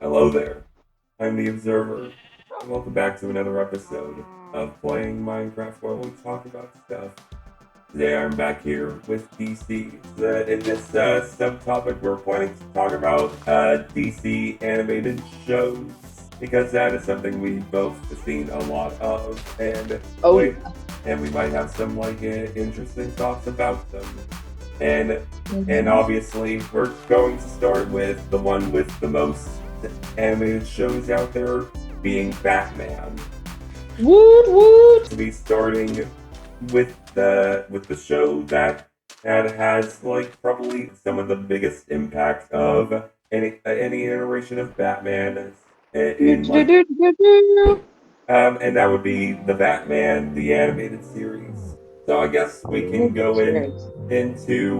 Hello there. I'm the Observer. Welcome back to another episode of Playing Minecraft where we talk about stuff. Today I'm back here with DC. In this subtopic, we're planning to talk about DC animated shows because that is something we've both seen a lot of, and Oh, we yeah. and we might have some interesting thoughts about them. And and Mhm. obviously, we're going to start with the one with the most animated shows out there, being Batman. Woot woot. To be starting with the show that has like probably some of the biggest impact of any iteration of Batman in like Do-do-do-do-do-do. and that would be the Batman the animated series. So I guess we can go Cheers. into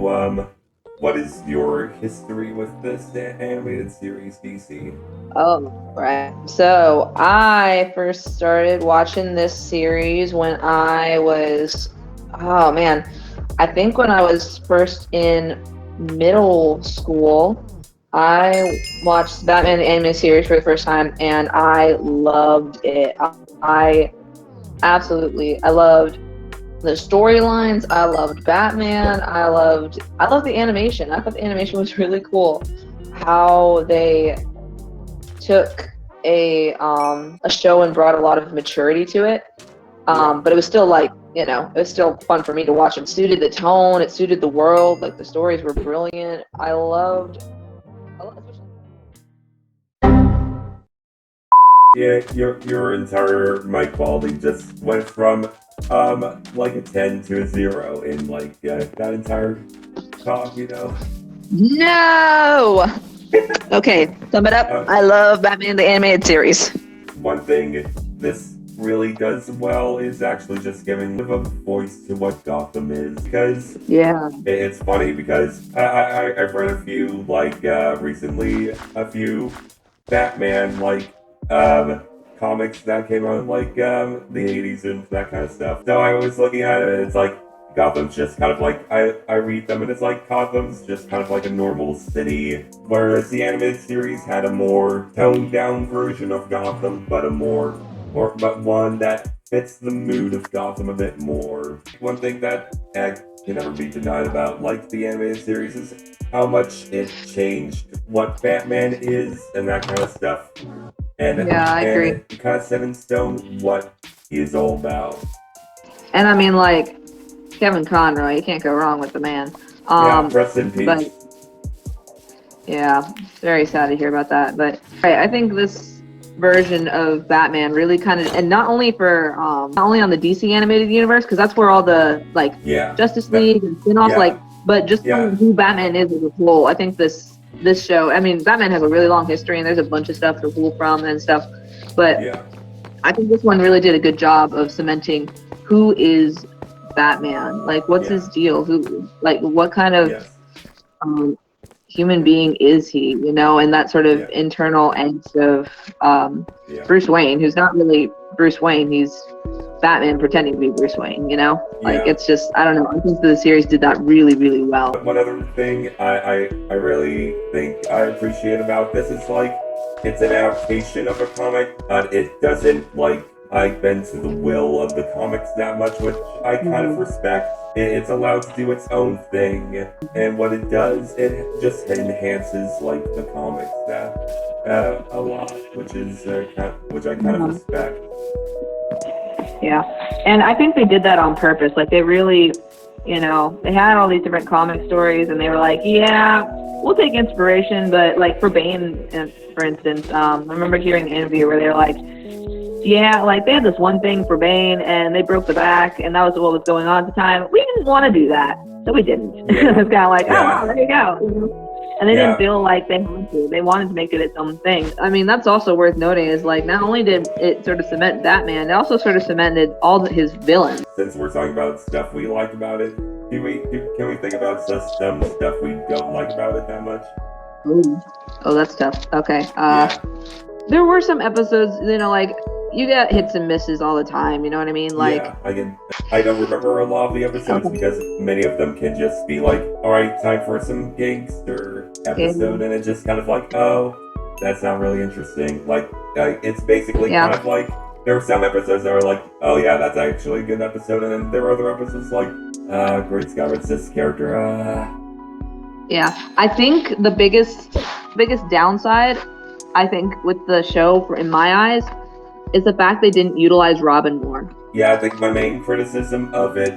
what is your history with this animated series, DC? Oh, right. So I first started watching this series when I was, oh man, I think when I was first in middle school. I watched Batman the animated series for the first time, and I loved it. I I loved the storylines. I loved Batman. I loved the animation. I thought the animation was really cool. How they took a show and brought a lot of maturity to it. Yeah. But it was still like, it was still fun for me to watch. It suited the tone, it suited the world, like the stories were brilliant. Especially. Yeah, your entire mic quality just went from like a 10 to a 0 in like that entire talk. No. Okay, sum it up. Uh, I love Batman the animated series. One thing this really does well is actually just giving a voice to what Gotham is, because Yeah. it's funny because I've read a few like recently a few Batman like comics that came out in like the 80s and that kind of stuff. So I was looking at it and it's like Gotham's just kind of like I read them and it's like Gotham's just kind of like a normal city, whereas the animated series had a more toned down version of Gotham, but but one that fits the mood of Gotham a bit more. One thing that can never be denied about like the animated series is how much it changed what Batman is and that kind of stuff, and Yeah, I and agree. it kind of set in stone what he is all about. And I mean, like, Kevin Conroy, you can't go wrong with the man. Yeah, rest in But peace. yeah, very sad to hear about that. But I think this version of Batman really kind of, and not only on the DC animated universe, because that's where all the like Yeah, Justice that, League and spin-offs, yeah, like, but just yeah, knowing who Batman is as a whole. I think this show. I mean, Batman has a really long history, and there's a bunch of stuff to pull from and stuff. But yeah, I think this one really did a good job of cementing who is Batman. Like, what's yeah, his deal? What kind of yes, um, human being is he? And that sort of yeah, internal angst of um, yeah, Bruce Wayne, who's not really Bruce Wayne. He's Batman pretending to be Bruce Wayne. Like yeah. it's just I don't know. I think the series did that really, really well. One other thing I really think I appreciate about this is like it's an adaptation of a comic, but it doesn't like bend to the will of the comics that much, which I kind of Mhm. respect. It's allowed to do its own thing, and what it does, it just enhances like the comics that a lot, which I kind of Mhm. respect. Yeah, and I think they did that on purpose. Like they really, they had all these different comic stories, and they were like, yeah, we'll take inspiration, but like for Bane, for instance, I remember hearing an interview where they were like, yeah, like they had this one thing for Bane, and they broke the back, and that was what was going on at the time. We didn't want to do that, so we didn't. Yeah, It's kind of like, oh wow, yeah, there you go. And they didn't yeah, feel like they had to. They wanted to make it its own thing. I mean, that's also worth noting is like not only did it sort of cement Batman, it also sort of cemented his villains. since we're talking about stuff we like about it, can we think about some stuff we don't like about it that much? Ooh. Oh, that's tough. Okay. Yeah, There were some episodes, like you get hits and misses all the time. You know what I mean? Like, yeah. I don't remember a lot of the episodes okay, because many of them can just be like, all right, time for some gangster yeah, episode, and it's just kind of like, oh, that's not really interesting. Like, it's basically Yeah. kind of like, there were some episodes that were like, oh yeah, that's actually a good episode, and then there were other episodes like, great Scott, what's this character? Yeah, I think the biggest downside, I think, with the show, in my eyes, is the fact they didn't utilize Robin more. Yeah, I think my main criticism of it,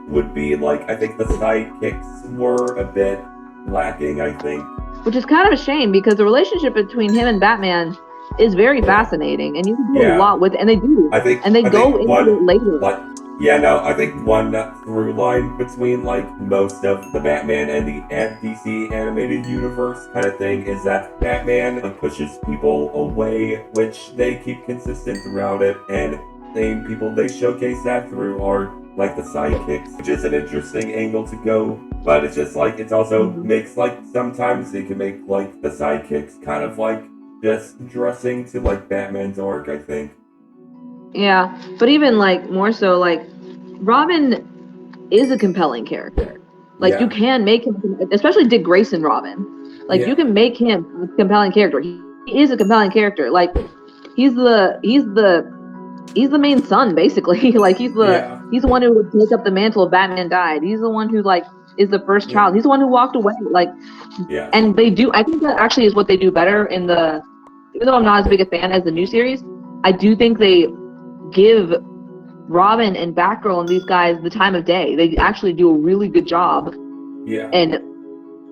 would be like, I think the sidekicks were a bit lacking, I think. Which is kind of a shame because the relationship between him and Batman is very fascinating, and you can do a lot with it, and they do. I think, and they go into it later. I think one through line between like most of the Batman and the DC animated universe kind of thing is that Batman pushes people away, which they keep consistent throughout it, and the people they showcase that through are like the sidekicks, which is an interesting angle to go. But it's just like, it also makes like, sometimes they can make like the sidekicks kind of like just dressing to like Batman's arc, I think. Yeah, but even like more so, like Robin is a compelling character. Like you can make him, especially Dick Grayson Robin. Like you can make him a compelling character. He is a compelling character. Like he's the main son basically. Like he's the one who would take up the mantle if Batman died. He's the one who like is the first child. He's the one who walked away. Like and they do. I think that actually is what they do better in the. Even though I'm not as big a fan as the new series, I do think they give Robin and Batgirl and these guys the time of day. They actually do a really good job in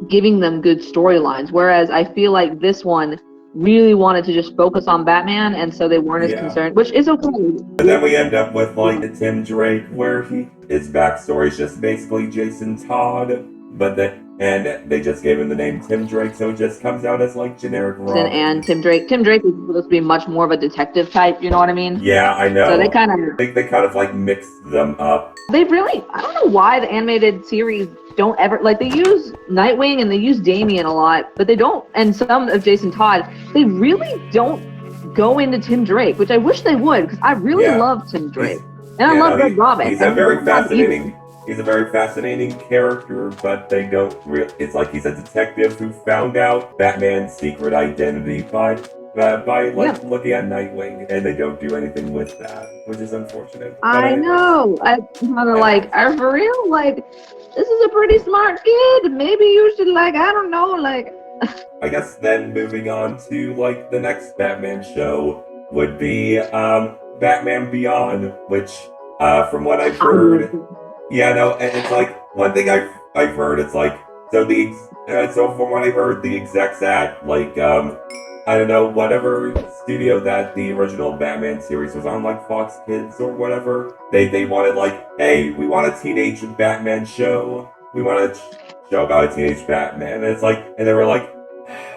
giving them good storylines. Whereas I feel like this one really wanted to just focus on Batman, and so they weren't as concerned, which is okay. And then we end up with like the Tim Drake, where his backstory is just basically Jason Todd, but they just gave him the name Tim Drake, so it just comes out as like generic Robin. And Tim Drake is supposed to be much more of a detective type, you know what I mean? Yeah, I know. So they kind of they kind of like mixed them up. They really, I don't know why the animated series don't ever, like they use Nightwing and they use Damian a lot, but they don't, and some of Jason Todd, they really don't go into Tim Drake, which I wish they would, because I really love Tim Drake. And I love Red Robin. He's a very fascinating character, but they don't really, it's like he's a detective who found out Batman's secret identity by looking at Nightwing, and they don't do anything with that, which is unfortunate. I know. I'm kind of like, are for real? Like, this is a pretty smart kid. Maybe you should, like, I don't know, like. I guess then moving on to like the next Batman show would be Batman Beyond, which from what I've heard, and it's like one thing I've heard, it's like so from what I heard, the execs at like I don't know, whatever studio that the original Batman series was on, like Fox Kids or whatever, they wanted like, hey, we want a teenage Batman show. We want a show about a teenage Batman. And it's like, and they were like,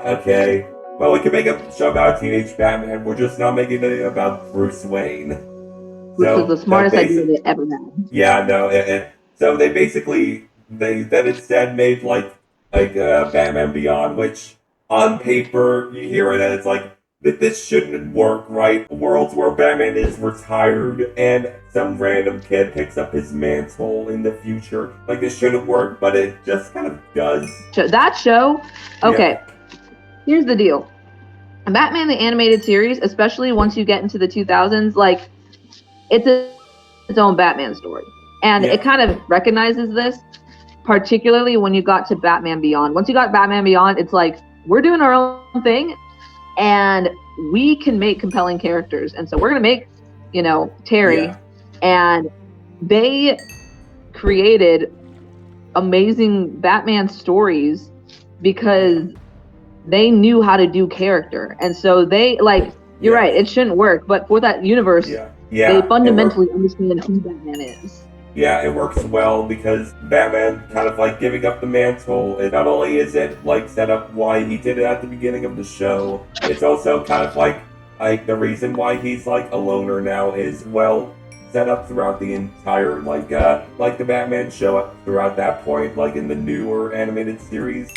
okay, well, we can make a show about a teenage Batman. We're just not making it about Bruce Wayne. Which is the smartest idea they ever had. Yeah, no, and so they basically, they then instead made like Batman Beyond, which on paper, you hear it and it's like, this shouldn't work, right? Worlds where Batman is retired and some random kid picks up his mantle in the future. Like, this shouldn't work, but it just kind of does. That show, okay, here's the deal. Batman the Animated Series, especially once you get into the 2000s, like, it's its own Batman story. And it kind of recognizes this, particularly when you got to Batman Beyond. Once you got Batman Beyond, it's like, we're doing our own thing, and we can make compelling characters. And so we're going to make, Terry. And they created amazing Batman stories because they knew how to do character. And so they, like, you're right, it shouldn't work. But for that universe, they fundamentally understand who Batman is. Yeah, it works well because Batman kind of like giving up the mantle. And not only is it like set up why he did it at the beginning of the show, it's also kind of like the reason why he's like a loner now is well set up throughout the entire like the Batman show up throughout that point, like in the newer animated series.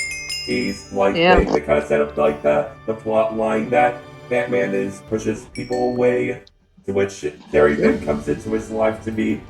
He's like they kind of set up like the plot line that Batman pushes people away, to which Terry then comes into his life to be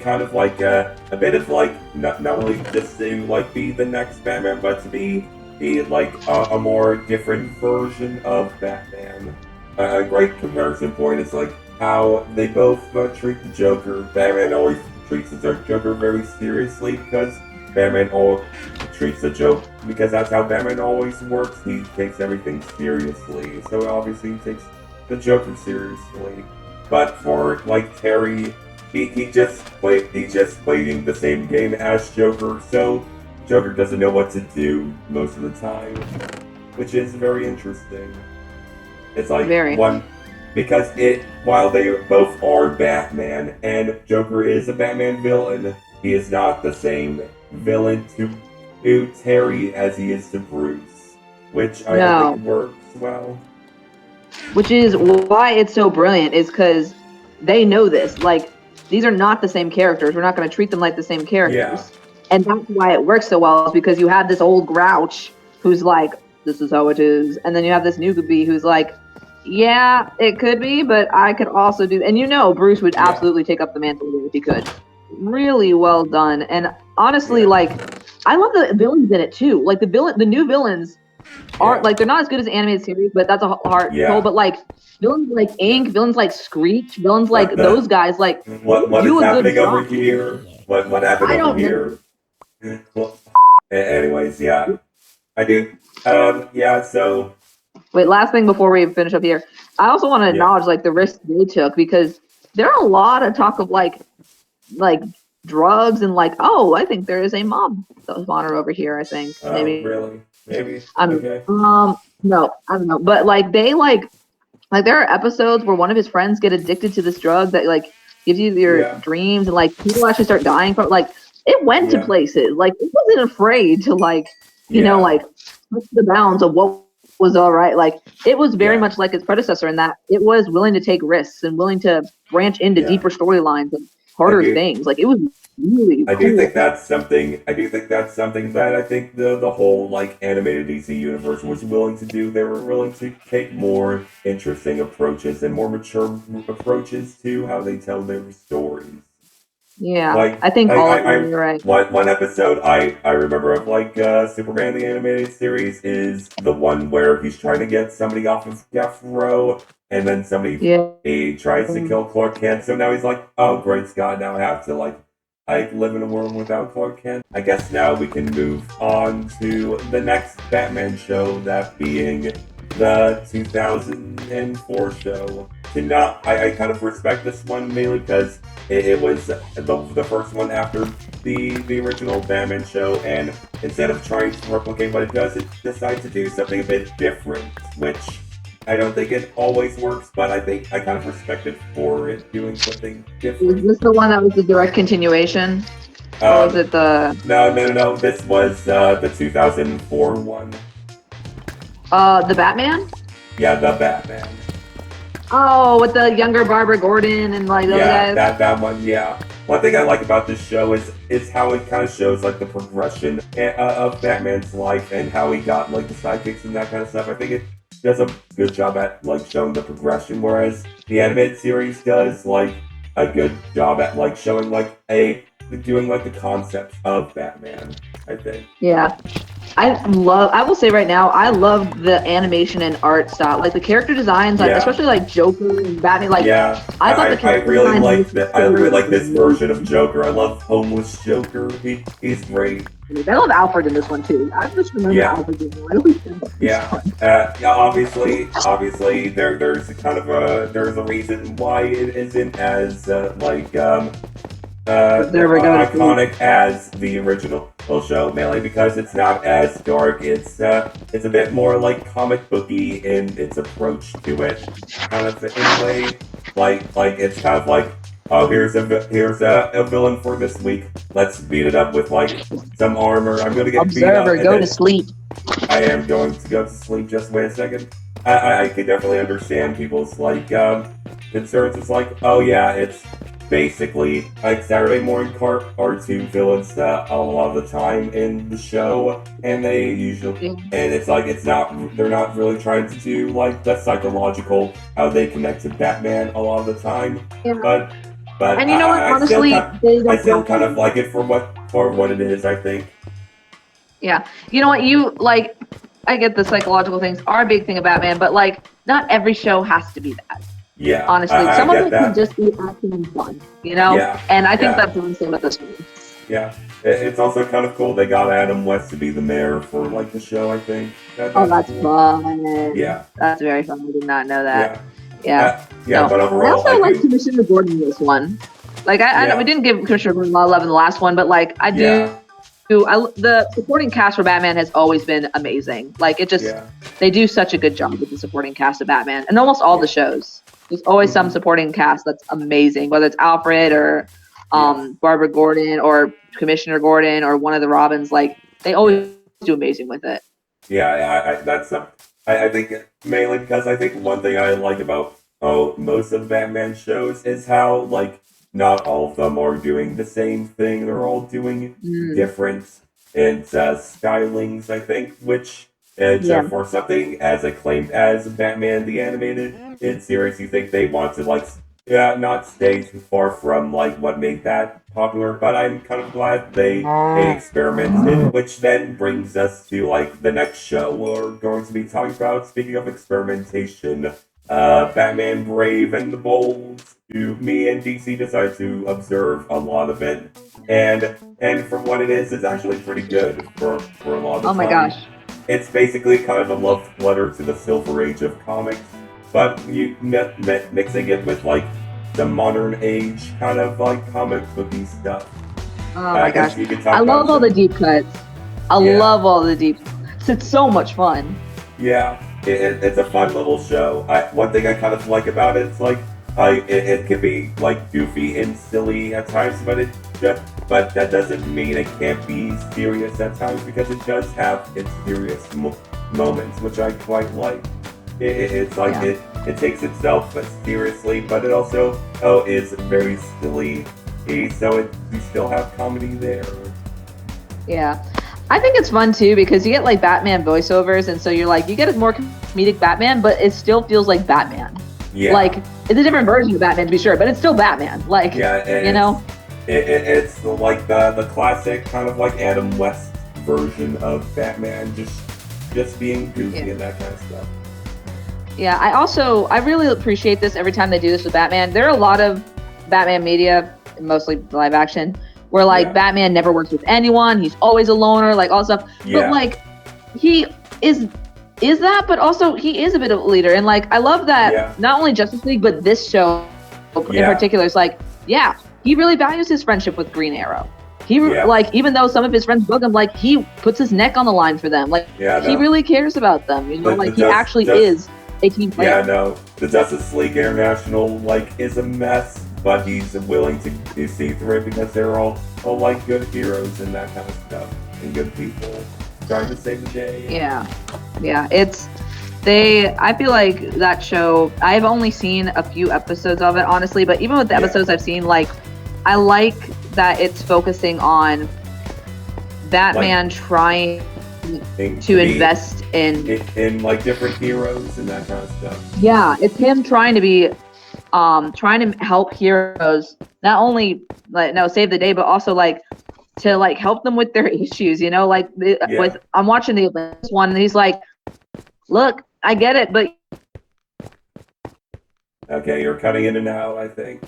kind of like a bit of like not only just to like be the next Batman, but to be be like a more different version of Batman. A great comparison point is like how they both treat the Joker. Batman always treats the Joker very seriously because Batman always treats the joke because that's how Batman always works. He takes everything seriously, so obviously he takes the Joker seriously. But for like Terry, he just playing the same game as Joker, so Joker doesn't know what to do most of the time, which is very interesting. It's like Very. one because it while they both are Batman and Joker is a Batman villain, he is not the same villain to Terry as he is to Bruce, which I No. think works well. Which is why it's so brilliant, is because they know this. Like, these are not the same characters. We're not going to treat them like the same characters. Yeah. And that's why it works so well, is because you have this old grouch who's like, this is how it is. And then you have this new Goopy who's like, yeah, it could be, but I could also do. And you know, Bruce would absolutely take up the mantle if he could. Really well done. And honestly, like, I love the villains in it too. Like the new villains aren't like, they're not as good as the animated series, but that's a hard pull. But like villains like Ink, villains like Screech, villains like those guys, like what do is a good happening job. over here? What happened I over don't here? Well, anyways, yeah, I do. Yeah. So wait, last thing before we finish up here, I also want to acknowledge like the risk they took, because there are a lot of talk of like drugs and like, oh, I think there is a mob spawner over here. I think maybe. Really, maybe. Okay. No, I don't know, but like they like there are episodes where one of his friends get addicted to this drug that like gives you your dreams, and like people actually start dying from it. Like it went to places. Like it wasn't afraid to like you know like push the bounds of what was all right. Like it was very much like its predecessor in that it was willing to take risks and willing to branch into deeper storylines and harder things. Like it was really cool. I do think that's something that I think the whole like animated DC universe was willing to do. They were willing to take more interesting approaches and more mature approaches to how they tell their stories. Yeah, like, I think all of them, you're right. One episode I remember of like Superman the animated series is the one where he's trying to get somebody off of Death Row, and then somebody he tries to kill Clark Kent. So now he's like, oh great Scott, now I have to like I live in a world without Clark Kent. I guess now we can move on to the next Batman show, that being the 2004 show. I kind of respect this one mainly because it was the first one after the original Batman show, and instead of trying to replicate what it does, it decides to do something a bit different, which I don't think it always works, but I think I kind of respect it for it doing something different. Is this the one that was the direct continuation? Or was it the... No. This was the 2004 one. The Batman? Yeah, the Batman. Oh, with the younger Barbara Gordon and like those guys? Yeah, that one, yeah. One thing I like about this show is how it kind of shows like the progression of Batman's life and how he got like the sidekicks and that kind of stuff. I think it does a good job at like showing the progression, whereas the animated series does like a good job at like showing like doing like the concept of Batman, I think. Yeah. I will say right now, I love the animation and art style. Like the character designs, like especially like Joker and Batman, like I thought the character really like that. I really like this version of Joker. I love homeless Joker. He's great. I love Alfred in this one too. I just remember Alfred being really good. Obviously, there's kind of a reason why it isn't as iconic as the original show, mainly because it's not as dark. It's a bit more like comic booky in its approach to it, kind of in a way. Like it's kind of like, oh, here's a villain for this week. Let's beat it up with like some armor. I'm gonna get beat up. Go to sleep. I am going to go to sleep. Just wait a second. I can definitely understand people's like concerns. It's like, oh yeah, it's basically like Saturday morning cartoon villains a lot of the time in the show, and they usually and it's like they're not really trying to do like the psychological how they connect to Batman a lot of the time, but and you know what, honestly, I still kind of like it for what it is, I think. Yeah. You know what? You like, I get the psychological things are a big thing of Batman, but like, not every show has to be that. Yeah, Honestly, I some of get it can that. just be action and fun, you know? Yeah, And I think yeah, that's the one thing with this one. yeah. It's also kind of cool they got Adam West to be the mayor for like the show. I think Oh, that's that's cool. fun. Yeah, That's very fun. I did not know that. yeah, Yeah. yeah. No, But I overall, I also like do. Commissioner Gordon in this one. Like, we Yeah, didn't give Commissioner Gordon a lot of love in the last one, but like, I do. yeah, The supporting cast for Batman has always been amazing. Like, yeah, they do such a good job with the supporting cast of Batman, and almost all the yeah. shows. There's always some Hmm. supporting cast that's amazing, whether it's Alfred or Yes. Barbara Gordon or Commissioner Gordon or one of the Robins. Like, they Yeah. always do amazing with it. Yeah, that's I think mainly because I think one thing I like about most of Batman shows is how like not all of them are doing the same thing. They're all doing Mm, different and stylings. I think, which yeah. for something as acclaimed as Batman the animated series, you think they want to like yeah not stay too far from like what made that popular. But I'm kind of glad they experimented, which then brings us to like the next show we're going to be talking about. Speaking of experimentation, Batman Brave and the Bold. Me and DC decided to observe a lot of it, and for what it is, it's actually pretty good for a lot of Oh the my time. gosh. It's basically kind of a love letter to the Silver Age of comics, but you mixing it with like the modern age kind of like comic booky stuff. Oh I my gosh. guess we could I talk about love all the some. deep cuts. I Yeah, love all the deep cuts. It's so much fun. yeah. It's a fun little show. One thing I kind of like about it is like it can be like goofy and silly at times, but that doesn't mean it can't be serious at times because it does have its serious moments, which I quite like. It's like Yeah. it takes itself seriously, but it also is very silly. So you still have comedy there. Yeah. I think it's fun too because you get like Batman voiceovers, and so you're like, you get a more comedic Batman, but it still feels like Batman. Yeah, Like, it's a different version of Batman to be sure, but it's still Batman. Like, yeah, you and know? it's like the classic kind of like Adam West version of Batman, just being Yeah. goofy and that kind of stuff. Yeah. I really appreciate this every time they do this with Batman. There are a lot of Batman media, mostly live action, where like Yeah, Batman never works with anyone. He's always a loner, like all stuff. But yeah, like, he is that, but also he is a bit of a leader. And like, I love that yeah, not only Justice League, but this show in yeah, particular is like, yeah, he really values his friendship with Green Arrow. yeah, Like, even though some of his friends bug him, like, he puts his neck on the line for them. Like, yeah. he No, really cares about them. You know, the like he just actually just is a team yeah, player. no, the Justice League International like is a mess, but he's willing to see through it because they're all like good heroes and that kind of stuff and good people trying to save the day. Yeah, yeah. I feel like that show. I've only seen a few episodes of it, honestly. But even with the Yeah, episodes I've seen, like, I like that it's focusing on like Batman trying to to be invest in. in like different heroes and that kind of stuff. Yeah, it's him trying to be, trying to help heroes not only like no save the day, but also like to like help them with their issues. You know, like Yeah. with I'm watching the Atlantis one, and he's like, "Look, I get it, but Okay, you're cutting in and out, I think.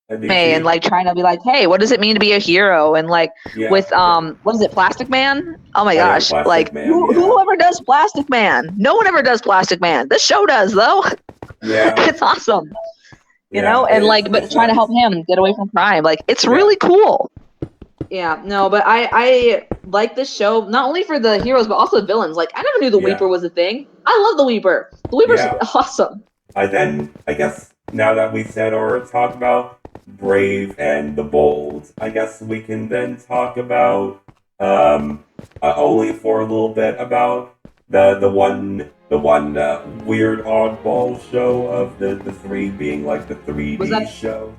and NBC? like trying to be like, hey, what does it mean to be a hero? And like Yeah. with what is it, Plastic Man? Oh my Oh yeah, gosh, Plastic like Man, yeah. whoever does Plastic Man? No one ever does Plastic Man. This show does though. Yeah. It's awesome, you Yeah. know, and like but It's trying to help nice. him get away from crime, like it's Yeah. really cool. Yeah, no, but I like this show not only for the heroes but also the villains. Like I never knew the Yeah. Weeper was a thing. I love the Weeper. The Weeper's Yeah. awesome. I guess now that we said or talked about Brave and the Bold, I guess we can then talk about only for a little bit about the one weird oddball show of the three being like the Was 3D that show.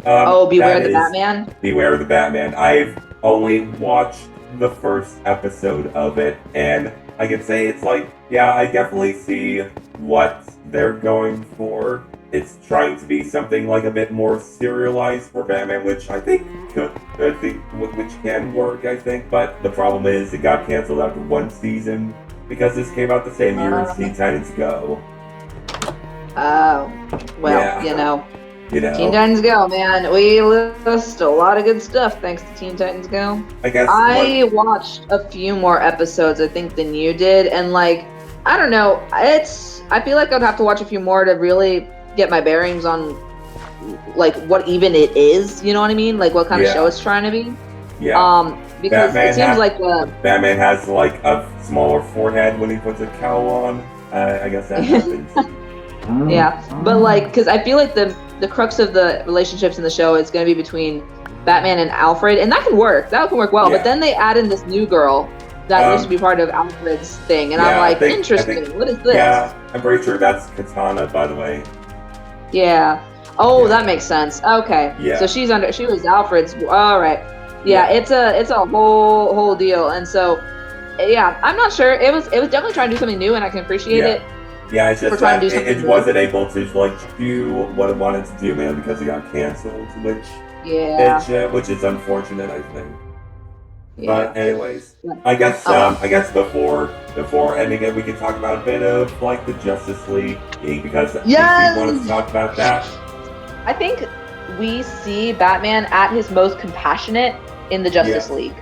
Beware That the is Batman? Beware the Batman. I've only watched the first episode of it, and I can say it's like, yeah, I definitely see what they're going for. it's trying to be something like a bit more serialized for Batman, which I think which can work, I think. But the problem is it got canceled after one season because this came out the same year as Teen Titans Go. Oh, well, Yeah, you know, you Teen know, Titans Go, man. We list a lot of good stuff thanks to Teen Titans Go. I guess one. I watched a few more episodes, I think, than you did, and like, I don't know, I feel like I'd have to watch a few more to really get my bearings on like what even it is. You know what I mean? Like what kind of show Yeah, it's trying to be. yeah. Because it Batman seems ha- like the Batman has like a smaller forehead when he puts a cowl on. I guess that happens. yeah, but like, because I feel like the crux of the relationships in the show is going to be between Batman and Alfred, and that can work. That can work well. But Yeah. then they add in this new girl that used to be Um, part of Alfred's thing, and I'm yeah, like, I think, interesting. What is this? yeah, I'm pretty sure that's Katana, by the way. Yeah. Oh, Yeah, that makes sense. Okay. So yeah, she was Alfred's. All right. Yeah, yeah, it's a whole deal. And so yeah, I'm not sure. It was definitely trying to do something new, and I can appreciate yeah. it Yeah, it's for just trying to that do something it new. wasn't able to like do what it wanted to do, man, because it got canceled, Yeah. which is unfortunate, I think. But Yeah. anyways, Yeah. Oh well. I guess before ending it, we can talk about a bit of like the Justice League because I think we wanted to Yes. talk about that. I think we see Batman at his most compassionate in the Justice Yes. League.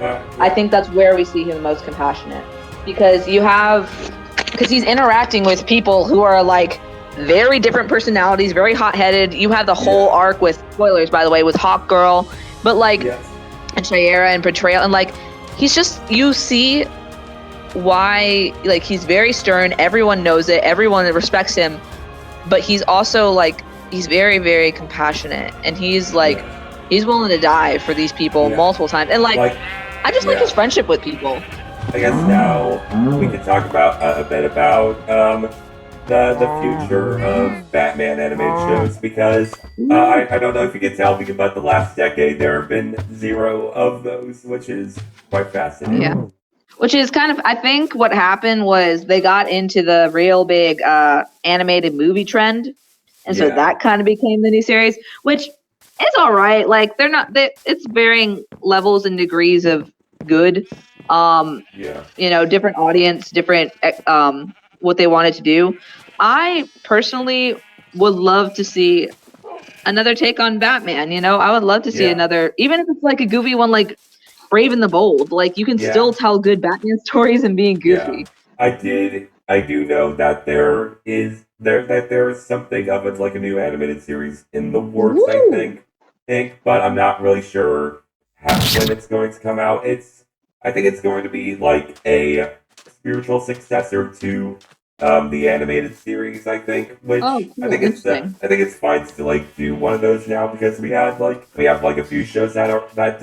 I Yeah. think that's where we see him most compassionate because because he's interacting with people who are like very different personalities, very hot-headed. You have the whole Yeah. arc with spoilers, by the way, with Hawk Girl, but like Yes. and Shayera and Portrayal, and like he's just you see why like he's very stern. Everyone knows it. Everyone respects him, but he's also like he's very compassionate, and he's like Yeah. he's willing to die for these people Yeah. multiple times, and like Like, I just like yeah. his friendship with people. I guess now we can talk about a bit about the future of Batman animated shows because I don't know if you can tell, but the last decade there have been zero of those, which is quite fascinating. Yeah. Which is kind of, I think what happened was they got into the real big animated movie trend. And so Yeah. that kind of became the new series, which is all right. Like it's varying levels and degrees of good. Yeah. You know, different audience, different what they wanted to do. I personally would love to see another take on Batman. You know, I would love to see Yeah. another, even if it's like a goofy one, like Brave and the Bold. Like you can Yeah. still tell good Batman stories and being Yeah. goofy. I do know that there is something of it like a new animated series in the works, I Woo! think, but I'm not really sure when it's going to come out. I think it's going to be like a spiritual successor to the animated series, I think, Oh, which cool. Interesting. I think it's fine to like do one of those now because we have like a few shows that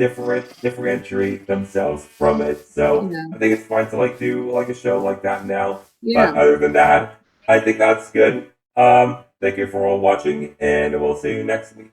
differentiate themselves from it. So Yeah. I think it's fine to like do like a show like that now. But Yeah. other than that, I think that's good. Thank you for all watching, and we'll see you next week.